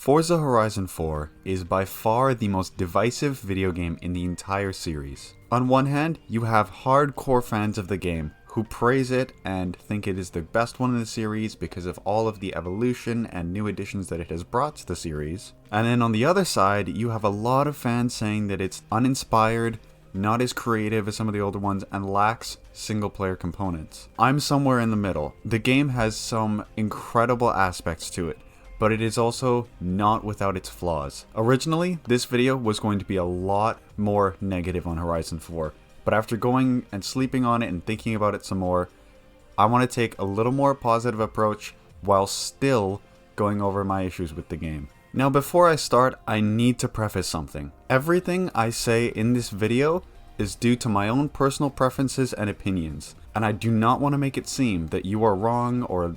Forza Horizon 4 is by far the most divisive video game in the entire series. On one hand, you have hardcore fans of the game who praise it and think it is the best one in the series because of all of the evolution and new additions that it has brought to the series. And then on the other side, you have a lot of fans saying that it's uninspired, not as creative as some of the older ones, and lacks single-player components. I'm somewhere in the middle. The game has some incredible aspects to it, but it is also not without its flaws. Originally, this video was going to be a lot more negative on Horizon 4, but after going and sleeping on it and thinking about it some more, I want to take a little more positive approach while still going over my issues with the game. Now before I start, I need to preface something. Everything I say in this video is due to my own personal preferences and opinions, and I do not want to make it seem that you are wrong or,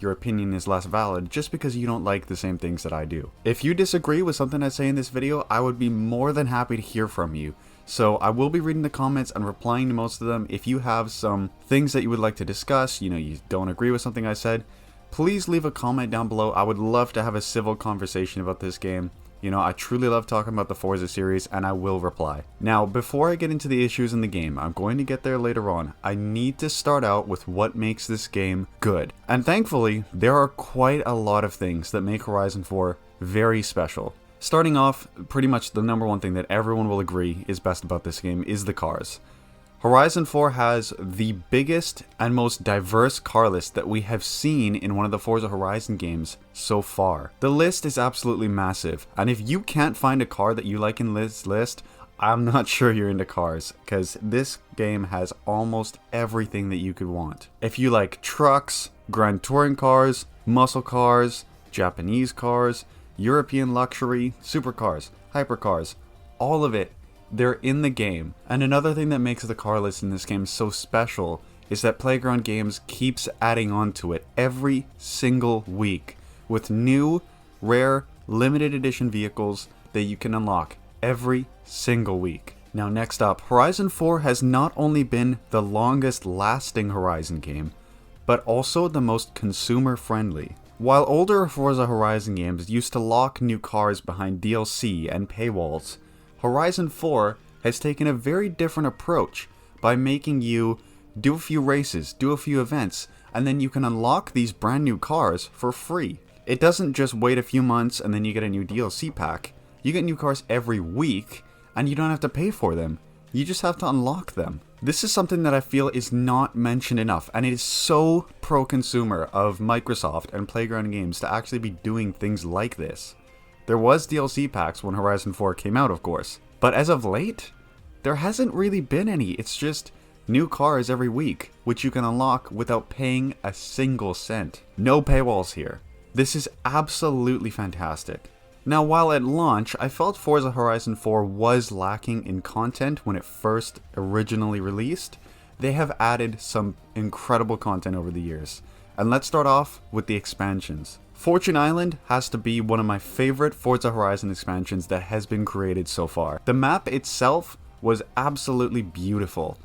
your opinion is less valid just because you don't like the same things that I do. If you disagree with something I say in this video, I would be more than happy to hear from you. So I will be reading the comments and replying to most of them. If you have some things that you would like to discuss, you don't agree with something I said, please leave a comment down below. I would love to have a civil conversation about this game. I truly love talking about the Forza series, and I will reply. Now, before I get into the issues in the game, I'm going to get there later on, I need to start out with what makes this game good. And thankfully, there are quite a lot of things that make Horizon 4 very special. Starting off, pretty much the number one thing that everyone will agree is best about this game is the cars. Horizon 4 has the biggest and most diverse car list that we have seen in one of the Forza Horizon games so far. The list is absolutely massive, and if you can't find a car that you like in this list, I'm not sure you're into cars, because this game has almost everything that you could want. If you like trucks, Grand Touring cars, muscle cars, Japanese cars, European luxury, supercars, hypercars, all of it, they're in the game. And another thing that makes the car list in this game so special is that Playground Games keeps adding on to it every single week with new, rare, limited edition vehicles that you can unlock every single week. Now next up, Horizon 4 has not only been the longest lasting Horizon game, but also the most consumer friendly. While older Forza Horizon games used to lock new cars behind DLC and paywalls, Horizon 4 has taken a very different approach by making you do a few races, do a few events, and then you can unlock these brand new cars for free. It doesn't just wait a few months and then you get a new DLC pack. You get new cars every week, and you don't have to pay for them. You just have to unlock them. This is something that I feel is not mentioned enough, and it is so pro-consumer of Microsoft and Playground Games to actually be doing things like this. There was DLC packs when Horizon 4 came out, of course, but as of late, there hasn't really been any. It's just new cars every week, which you can unlock without paying a single cent. No paywalls here. This is absolutely fantastic. Now, while at launch, I felt Forza Horizon 4 was lacking in content when it first originally released, they have added some incredible content over the years. And let's start off with the expansions. Fortune Island has to be one of my favorite Forza Horizon expansions that has been created so far. The map itself was absolutely beautiful,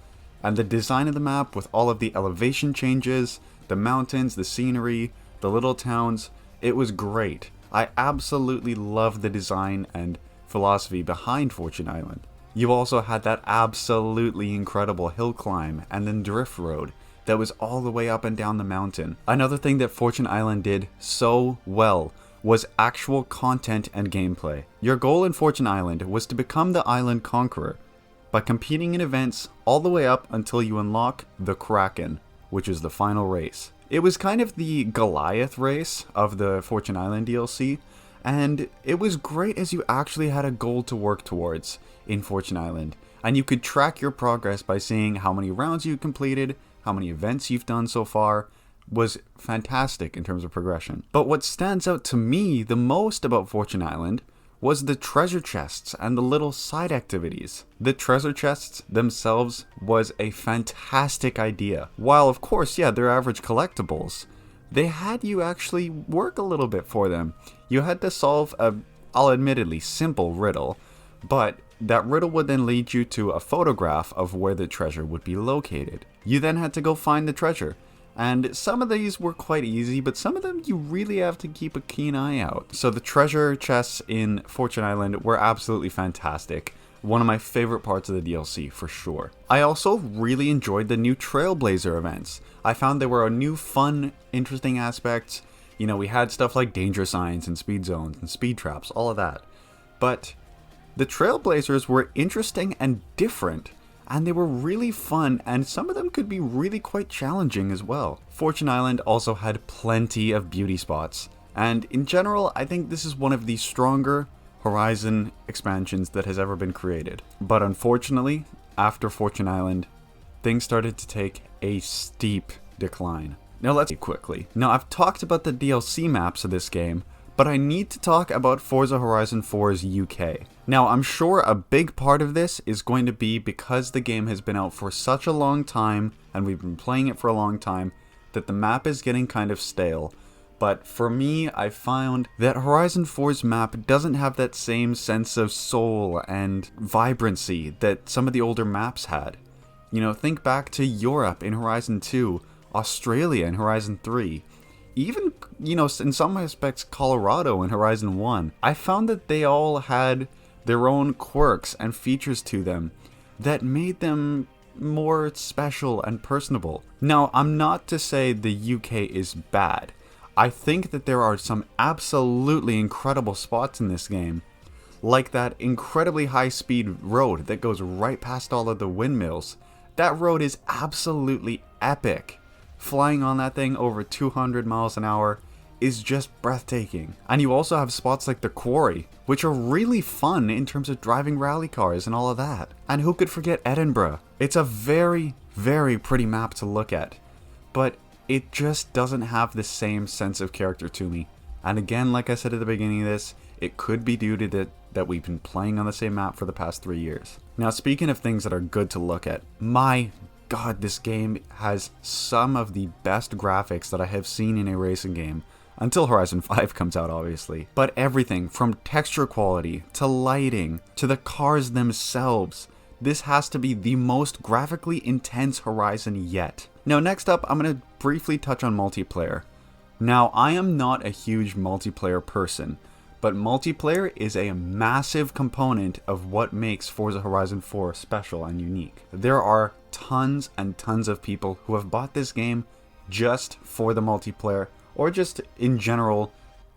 and the design of the map with all of the elevation changes, the mountains, the scenery, the little towns, it was great. I absolutely love the design and philosophy behind Fortune Island. You also had that absolutely incredible hill climb and then drift road that was all the way up and down the mountain. Another thing that Fortune Island did so well was actual content and gameplay. Your goal in Fortune Island was to become the island conqueror by competing in events all the way up until you unlock the Kraken, which is the final race. It was kind of the Goliath race of the Fortune Island DLC, and it was great as you actually had a goal to work towards in Fortune Island, and you could track your progress by seeing how many rounds you completed, how many events you've done so far. Was fantastic in terms of progression. But what stands out to me the most about Fortune Island was the treasure chests and the little side activities. The treasure chests themselves was a fantastic idea. While of course, they're average collectibles, they had you actually work a little bit for them. You had to solve a, I'll admittedly, simple riddle, but that riddle would then lead you to a photograph of where the treasure would be located. You then had to go find the treasure, And some of these were quite easy, but some of them you really have to keep a keen eye out. So the treasure chests in Fortune Island were absolutely fantastic. One of my favorite parts of the DLC, for sure. I also really enjoyed the new Trailblazer events. I found there were a new fun, interesting aspects. You know, we had stuff like danger signs and speed zones and speed traps, all of that. But the Trailblazers were interesting and different, and they were really fun, and some of them could be really quite challenging as well. Fortune Island also had plenty of beauty spots, and in general, I think this is one of the stronger Horizon expansions that has ever been created. But unfortunately, after Fortune Island, things started to take a steep decline. Now let's quickly. Now I've talked about the DLC maps of this game, but I need to talk about Forza Horizon 4's UK. Now I'm sure a big part of this is going to be because the game has been out for such a long time, and we've been playing it for a long time, that the map is getting kind of stale. But for me, I found that Horizon 4's map doesn't have that same sense of soul and vibrancy that some of the older maps had. You know, think back to Europe in Horizon 2, Australia in Horizon 3, even, you know, in some aspects Colorado in Horizon 1. I found that they all had their own quirks and features to them that made them more special and personable. Now, I'm not to say the UK is bad. I think that there are some absolutely incredible spots in this game, like that incredibly high-speed road that goes right past all of the windmills. That road is absolutely epic. Flying on that thing over 200 miles an hour is just breathtaking. And you also have spots like the quarry, which are really fun in terms of driving rally cars and all of that. And who could forget Edinburgh? It's a very, very pretty map to look at, but it just doesn't have the same sense of character to me. And again, like I said at the beginning of this, it could be due to that we've been playing on the same map for the past 3 years. Now, speaking of things that are good to look at, my God, this game has some of the best graphics that I have seen in a racing game. Until Horizon 5 comes out, obviously. But everything from texture quality, to lighting, to the cars themselves. This has to be the most graphically intense Horizon yet. Now, next up, I'm going to briefly touch on multiplayer. Now, I am not a huge multiplayer person, but multiplayer is a massive component of what makes Forza Horizon 4 special and unique. There are tons and tons of people who have bought this game just for the multiplayer, or just in general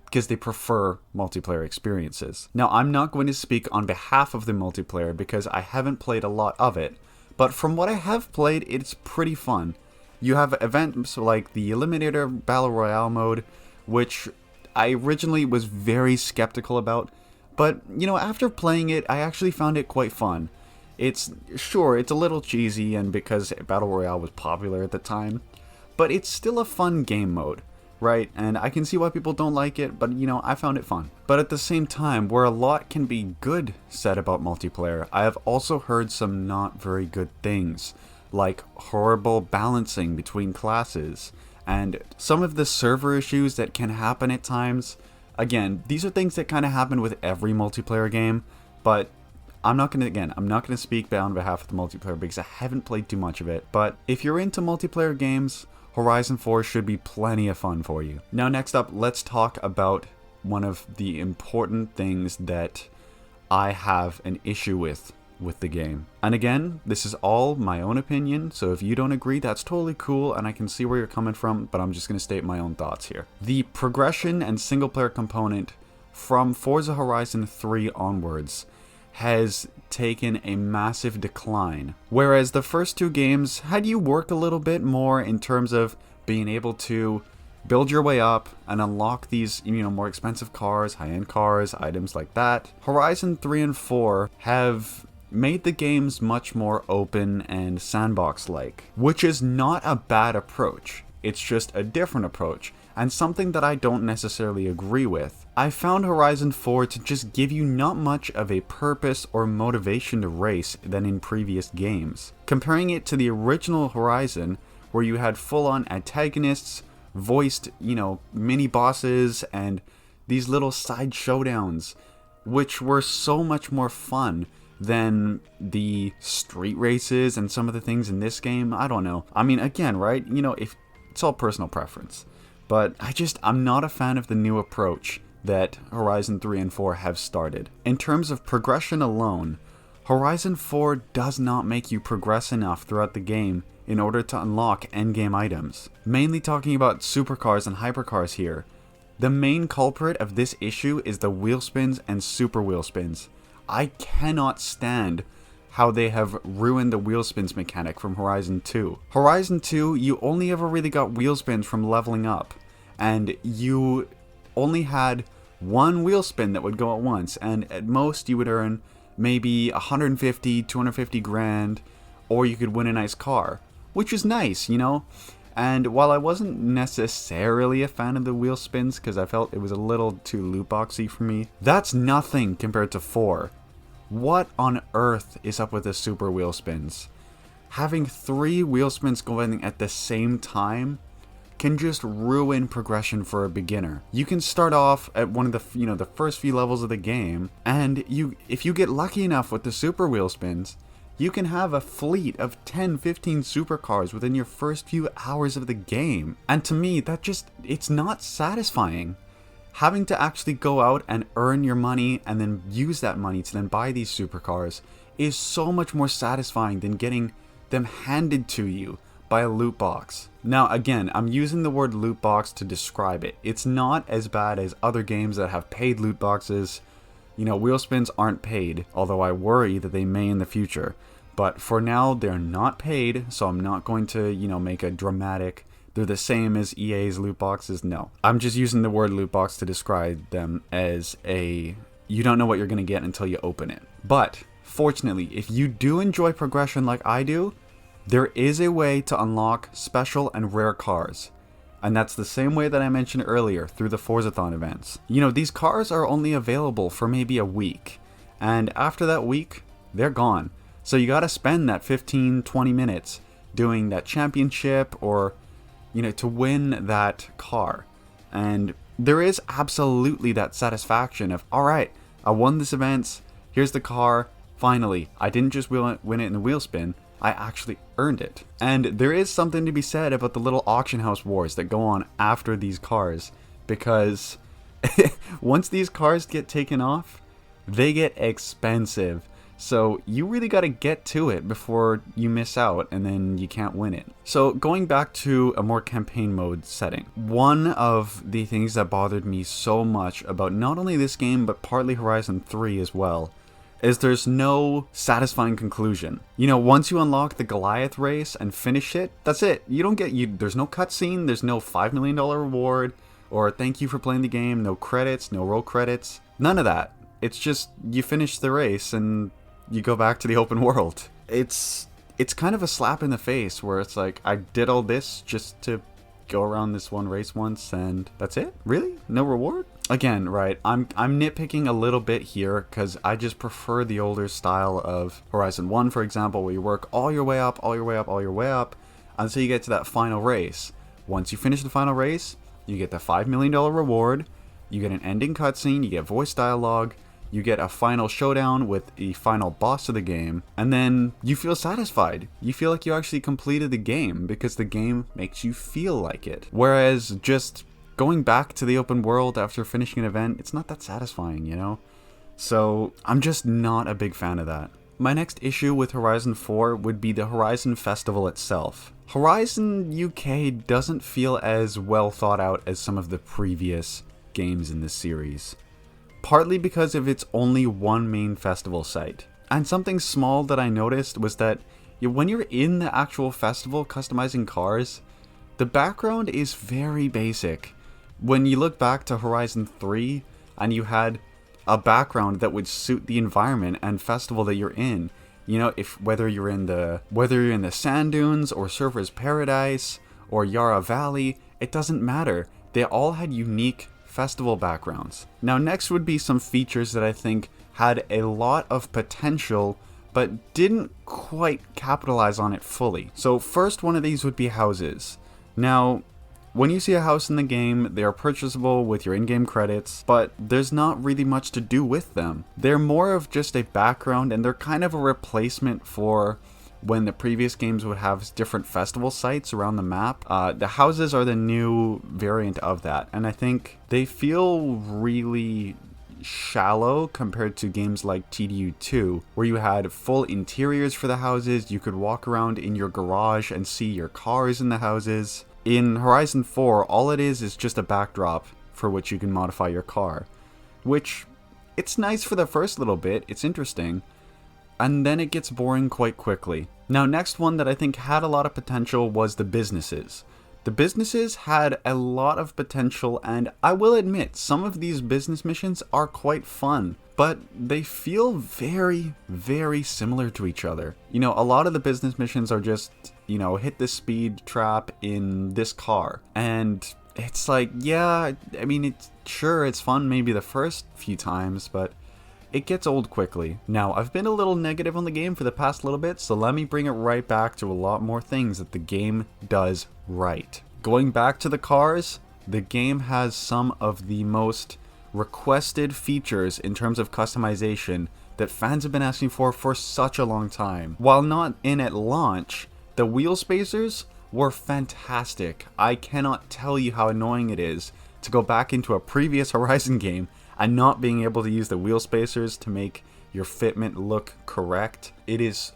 because they prefer multiplayer experiences. Now, I'm not going to speak on behalf of the multiplayer because I haven't played a lot of it, but from what I have played, it's pretty fun. You have events like the Eliminator Battle Royale mode, which I originally was very skeptical about, but, you know, after playing it, I actually found it quite fun. It's a little cheesy, and because Battle Royale was popular at the time, but it's still a fun game mode, right? And I can see why people don't like it, but, you know, I found it fun. But at the same time, where a lot can be good said about multiplayer, I have also heard some not very good things, like horrible balancing between classes, and some of the server issues that can happen at times. Again, these are things that kind of happen with every multiplayer game, but I'm not going to speak on behalf of the multiplayer because I haven't played too much of it. But if you're into multiplayer games, Horizon 4 should be plenty of fun for you. Now, next up, let's talk about one of the important things that I have an issue with the game. And again, this is all my own opinion, so if you don't agree, that's totally cool, and I can see where you're coming from, but I'm just going to state my own thoughts here. The progression and single player component from Forza Horizon 3 onwards has taken a massive decline, whereas the first two games had you work a little bit more in terms of being able to build your way up and unlock these, you know, more expensive cars, high-end cars, items like that. Horizon 3 and 4 have made the games much more open and sandbox-like, which is not a bad approach. It's just a different approach, and something that I don't necessarily agree with. I found Horizon 4 to just give you not much of a purpose or motivation to race than in previous games. Comparing it to the original Horizon, where you had full-on antagonists, voiced, you know, mini-bosses, and these little side showdowns, which were so much more fun than the street races and some of the things in this game. I don't know. I mean, again, right? You know, it's all personal preference. But I'm not a fan of the new approach that Horizon 3 and 4 have started. In terms of progression alone, Horizon 4 does not make you progress enough throughout the game in order to unlock endgame items. Mainly talking about supercars and hypercars here. The main culprit of this issue is the wheelspins and super wheelspins. I cannot stand how they have ruined the wheelspins mechanic from Horizon 2. Horizon 2, you only ever really got wheelspins from leveling up, and you only had one wheelspin that would go at once, and at most you would earn maybe 150, 250 grand, or you could win a nice car, which is nice, you know? And while I wasn't necessarily a fan of the wheel spins because I felt it was a little too loot boxy for me, that's nothing compared to 4. What on earth is up with the super wheel spins? Having 3 wheel spins going at the same time can just ruin progression for a beginner. You can start off at one of the the first few levels of the game, and if you get lucky enough with the super wheel spins, you can have a fleet of 10, 15 supercars within your first few hours of the game. And to me, it's not satisfying. Having to actually go out and earn your money and then use that money to then buy these supercars is so much more satisfying than getting them handed to you by a loot box. Now again, I'm using the word loot box to describe it. It's not as bad as other games that have paid loot boxes. You know, wheel spins aren't paid, although I worry that they may in the future. But for now, they're not paid, so I'm not going to, make a dramatic, they're the same as EA's loot boxes. No. I'm just using the word loot box to describe them as you don't know what you're going to get until you open it. But, fortunately, if you do enjoy progression like I do, there is a way to unlock special and rare cars. And that's the same way that I mentioned earlier through the Forzathon events. These cars are only available for maybe a week. And after that week, they're gone. So you gotta spend that 15, 20 minutes doing that championship or, to win that car. And there is absolutely that satisfaction of, alright, I won this event, here's the car, finally, I didn't just win it in the wheel spin, I actually earned it. And there is something to be said about the little auction house wars that go on after these cars, because once these cars get taken off, they get expensive. So you really got to get to it before you miss out and then you can't win it. So going back to a more campaign mode setting, one of the things that bothered me so much about not only this game but partly Horizon 3 as well is there's no satisfying conclusion. Once you unlock the Goliath race and finish it, that's it. There's no cutscene, there's no $5 million reward, or thank you for playing the game, no credits, no roll credits, none of that. It's just, you finish the race and you go back to the open world. It's kind of a slap in the face where it's like, I did all this just to go around this one race once and that's it? Really? No reward? Again, right, I'm nitpicking a little bit here because I just prefer the older style of Horizon 1, for example, where you work all your way up, all your way up, all your way up until you get to that final race. Once you finish the final race, you get the $5 million reward, you get an ending cutscene, you get voice dialogue, you get a final showdown with the final boss of the game, and then you feel satisfied. You feel like you actually completed the game because the game makes you feel like it. Whereas just going back to the open world after finishing an event, it's not that satisfying, So I'm just not a big fan of that. My next issue with Horizon 4 would be the Horizon Festival itself. Horizon UK doesn't feel as well thought out as some of the previous games in this series. Partly because of its only one main festival site. And something small that I noticed was that when you're in the actual festival customizing cars, the background is very basic. When you look back to Horizon 3 and you had a background that would suit the environment and festival that you're in, whether you're in the sand dunes or Surfer's Paradise or Yarra Valley, it doesn't matter. They all had unique festival backgrounds. Now next would be some features that I think had a lot of potential but didn't quite capitalize on it fully. So first one of these would be houses. Now when you see a house in the game, they are purchasable with your in-game credits, but there's not really much to do with them. They're more of just a background and they're kind of a replacement for when the previous games would have different festival sites around the map. The houses are the new variant of that, and I think they feel really shallow compared to games like TDU2, where you had full interiors for the houses. You could walk around in your garage and see your cars in the houses. In Horizon 4, all it is just a backdrop for which you can modify your car, which it's nice for the first little bit, it's interesting, and then it gets boring quite quickly. Now, next one that I think had a lot of potential was the businesses. The businesses had a lot of potential, and I will admit, some of these business missions are quite fun, but they feel very, very similar to each other. You know, a lot of the business missions are just, you know, hit the speed trap in this car, and it's like, yeah, I mean, it's fun maybe the first few times, but it gets old quickly. Now, I've been a little negative on the game for the past little bit, so let me bring it right back to a lot more things that the game does right. Going back to the cars, the game has some of the most requested features in terms of customization that fans have been asking for such a long time. While not in at launch, the wheel spacers were fantastic. I cannot tell you how annoying it is to go back into a previous Horizon game and not being able to use the wheel spacers to make your fitment look correct. It is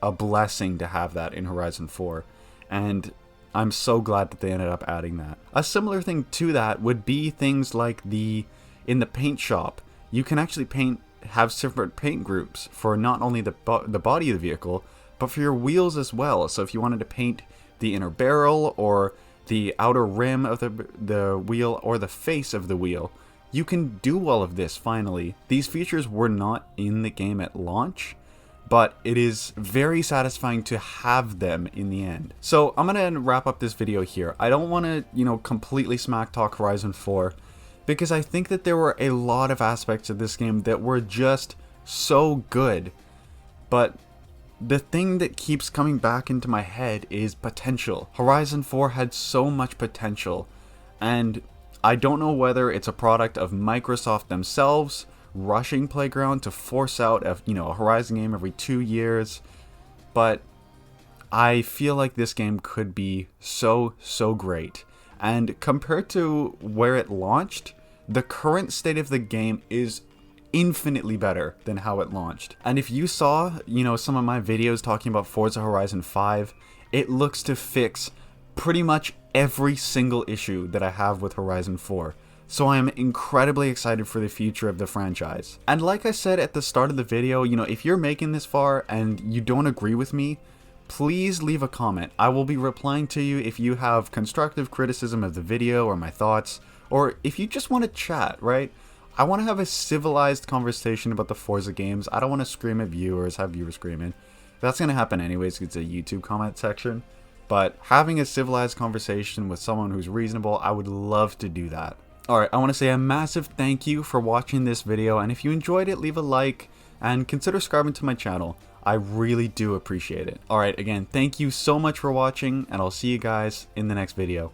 a blessing to have that in Horizon 4, and I'm so glad that they ended up adding that. A similar thing to that would be things like in the paint shop, you can actually have separate paint groups for not only the body of the vehicle, but for your wheels as well. So if you wanted to paint the inner barrel or the outer rim of the wheel or the face of the wheel, you can do all of this finally. These features were not in the game at launch, but it is very satisfying to have them in the end. So I'm gonna wrap up this video here. I don't want to, you know, completely smack talk Horizon 4, because I think that there were a lot of aspects of this game that were just so good, but the thing that keeps coming back into my head is potential. Horizon 4 had so much potential, and I don't know whether it's a product of Microsoft themselves rushing Playground to force out a Horizon game every 2 years, but I feel like this game could be so great. And compared to where it launched, the current state of the game is infinitely better than how it launched. And if you saw, some of my videos talking about Forza Horizon 5, it looks to fix pretty much every single issue that I have with Horizon 4. So I am incredibly excited for the future of the franchise. And like I said at the start of the video, if you're making this far and you don't agree with me, please leave a comment. I will be replying to you if you have constructive criticism of the video or my thoughts, or if you just want to chat, right? I want to have a civilized conversation about the Forza games. I don't want to scream at viewers, have viewers screaming. That's going to happen anyways, it's a YouTube comment section. But having a civilized conversation with someone who's reasonable, I would love to do that. Alright, I want to say a massive thank you for watching this video, and if you enjoyed it, leave a like, and consider subscribing to my channel. I really do appreciate it. Alright, again, thank you so much for watching, and I'll see you guys in the next video.